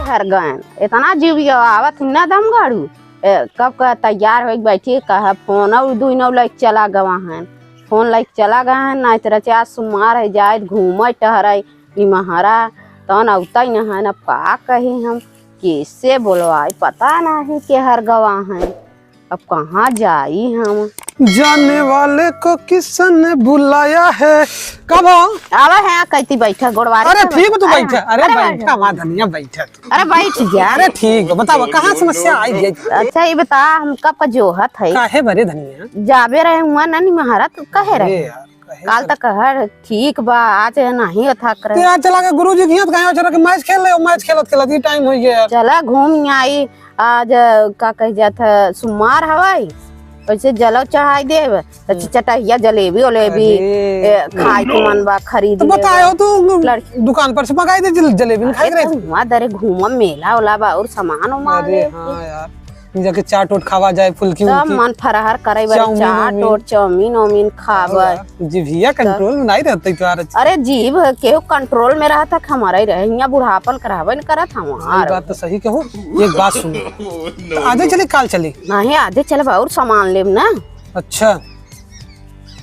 हर gun इतना जीव आवत न दम गाड़ू कब का तैयार हो बैठी कहा फोन और दू नौ लाइक चला गवा हैं फोन लाइक चला गए हैं ना तरह से आज सुमार है जाए घूम टहराई निमहरा तन अवता ही न है न का कही हम कैसे बोलवाई पता नहीं के हर गवा हैं अब कहाँ जाई हम जाने वाले को किसने बुलाया है कब आवा है कैती बैठा गोड़वारी। अरे ठीक है तू बैठा। अरे बैठा मां धनिया बैठा। अरे बैठ जा। अरे ठीक है बताओ कहाँ समस्या आई है। अच्छा ये बता हम कब का जोहत है काहे बरे धनिया जाबे रहे हुआ ननी महाराज तू कहे रहे काल तक कहर ठीक बा आज नहीं था करे आज चला के गुरुजी घियत गए चला के मैच खेल ले मैच खेलत खेलत ही टाइम हो गया चला घूम आई आज का कह जात सुमार हवाई वैसे जलो चढ़ाई देव चटहिया जलेबी ओलेबी खाए के मन बा खरीद तो बताओ तू दुकान पर से मंगाई दे जलेबी खाई रे वहां दरे घूम मेला ओला बा और सामान उमा अरे हां यार जाके चाट ओट खावा जाए फुल्की सब मन फरहर करे बारे चाट ओट चाउमीन ओमीन खावे जीभिया कंट्रोल में नहीं रहते तो अरे जीभ केहू कंट्रोल में रहता हमारा ही रहे यहाँ बुढ़ापन करावे न करत हम बात तो सही कहूं एक बात सुनो आधे चले काल चले नहीं आधे चले और सामान लेब ना। अच्छा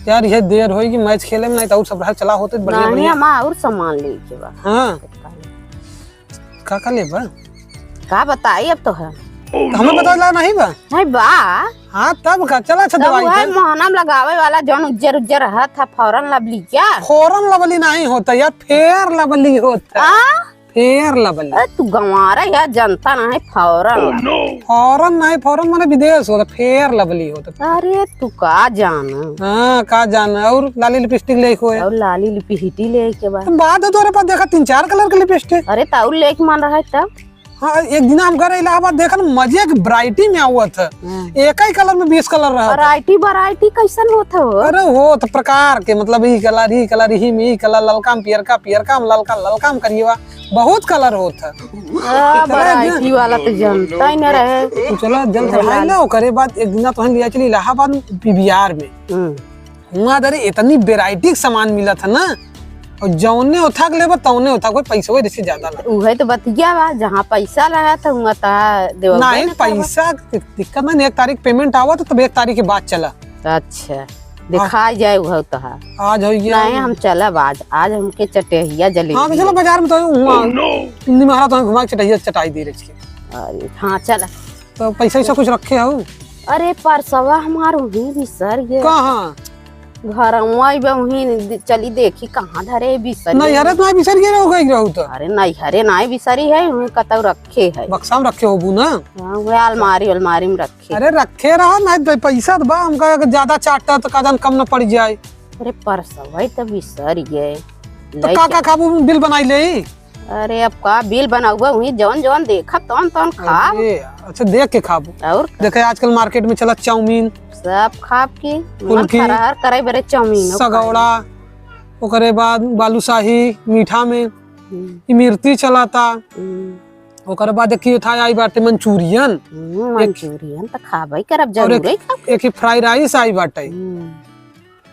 यार ये देर होगी मैच खेले में नहीं तो और सब चला होते बढ़िया बढ़िया हम और सामान ले के बा। हां का लेबा का बताई अब तो है हमें बता नहीं बा नहीं बा। हाँ तब का चला अच्छा दवाई है मोहनम लगावे वाला जौन उज्जर उज्जर रहा था फौरन लवली क्या फौरन लवली नहीं होता यार फेयर लवली होता फेयर लवली। अरे तू गंवारा यार जनता नहीं फौरन फौरन नहीं फौरन माने विदेश होता फेयर लवली होता। अरे तू का जाना हाँ का जाना और लाली लिपस्टिक ले और लाली लिपस्टिक ले के बाद बात है तोरे पास देखा 3-4 कलर के लिपस्टिक। अरे ताऊ लेके मन रहा है तब हाँ एक दिन हम गए इलाहाबाद देखा मजे की वैरायटी में हुआ था एक ही कलर में 20 कलर रहा। वैरायटी कैसन होता हो? अरे हो तो प्रकार के मतलब ही कलर ही में ही कलर ललका पियरका ललका ललका में करिएवा बहुत कलर होता। वैरायटी वाला तो जनता ही न रहे तो चलो जल्द लो करे बाद एक दिन तो लिया चली इलाहाबाद पीवीआर में वहाँ दरे इतनी वैरायटी सामान मिला था ना और जौने उठा के लेबा तौने उठा कोई पैसा वही से ज्यादा ना उहे तो बतिया बा जहाँ पैसा रहा था वहाँ ता देव नहीं पैसा दिक्कत नहीं 1 तारीख पेमेंट आवा तो तब 1 तारीख के बाद चला। अच्छा दिखाई जाए वह तो है आज हो गया नहीं हम चला आज हमके चटहिया जलेबी। हाँ चलो बाजार में तो हिंदी महाराज तो घुमा के चटहिया चटाई दे रही है। अरे हाँ चला तो पैसा ऐसा कुछ रखे हो? अरे परसवा हमार वही बिसर गए कहाँ घर वही चली देखी कहाँ धरे बिसरी नहीं हरे तुम्हारे बिसर गए हो गई रहू तो। अरे नहीं हरे नहीं बिसरी है वही कतौ रखे है बक्सा में रखे हो ना वह अलमारी में रखे। अरे रखे रहा नहीं पैसा तो बा हमका ज्यादा चाटता तो का कम न पड़ जाए। अरे परसवा तो बिसर गए तो का खाबू बिल बनाई ले। अरे अब का बिल बनाऊगा वही जौन जौन देखा तौन तौन खा। अच्छा देख के खाबू और देखे आजकल मार्केट में चला चाउमीन सब खाब की फरहर करे बरे चाउमीन सगौड़ा ओकरे बाद बालूशाही मीठा में इमरती चलाता ओकरे बाद देखिए था आई बाटे मंचूरियन तो खाबई करब जरूर एक फ्राई राइस आई बाटे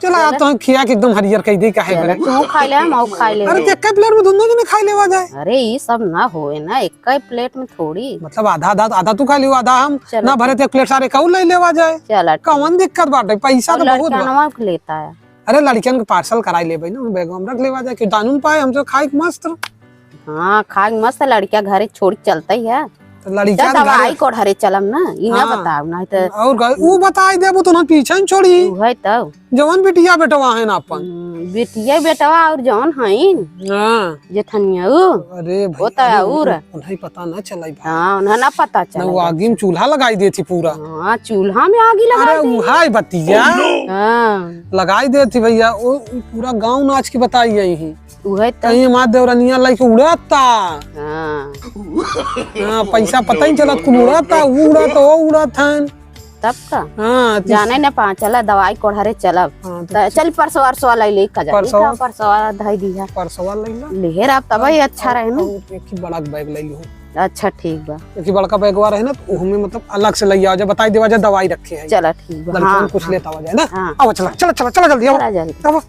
चला आप तो खिया के एकदम हरियर कह दे काहे बरे तू खा ले हम खा ले। अरे एक प्लेट में दोनों जने खा लेवा जाए। अरे ये सब ना होए ना एक ही प्लेट में थोड़ी मतलब आधा तू खा लियो आधा हम ना भरे तो एक प्लेट सारे कहू ले लेवा जाए। चल कौन दिक्कत बाटे पैसा तो बहुत बा लेता है। अरे लड़कियन के पार्सल कराई लेबे ना बैग में रख लेवा जाए कि दानू पाए हम तो खाए मस्त। हां खाए मस्त लड़कियां घरे छोड़ चलता ही है तो लड़कियां दवाई को घरे चलम ना ई ना बताओ ना तो और वो बताई देबो तो ना पीछे न छोड़ी है तो जवान बेटिया बेटवा है ना अपन बेटिया बेटवा और जवान हईन हां जेठनिया अरे होता है और उन्हें पता ना चलाई भाई। हां उन्हें ना पता चला वो आगी में चूल्हा लगाई देती पूरा। हां चूल्हा में आगी लगा अरे हाय बतिया हां लगाई देती भैया वो पूरा गांव नाच के बताई यही उहे कहीं माँ देवरनिया लाइक उड़ाता। हाँ पैसा पता ही चला कुल उड़ाता वो उड़ाता तब का हाँ जाने न पा चला दवाई कोढ़रे चलब चल परसवा ले परसवा धाई दिया परसवा ले आप तब ही अच्छा रहे ना एक बड़ा बैग ले लो। अच्छा ठीक बा एक बड़का बैगवा रहे ना तो में मतलब अलग से ले आओ जा बताई देवा जा दवाई रखे है। चला ठीक बा कुछ लेता हो जाए ना। आओ चला जल्दी आओ।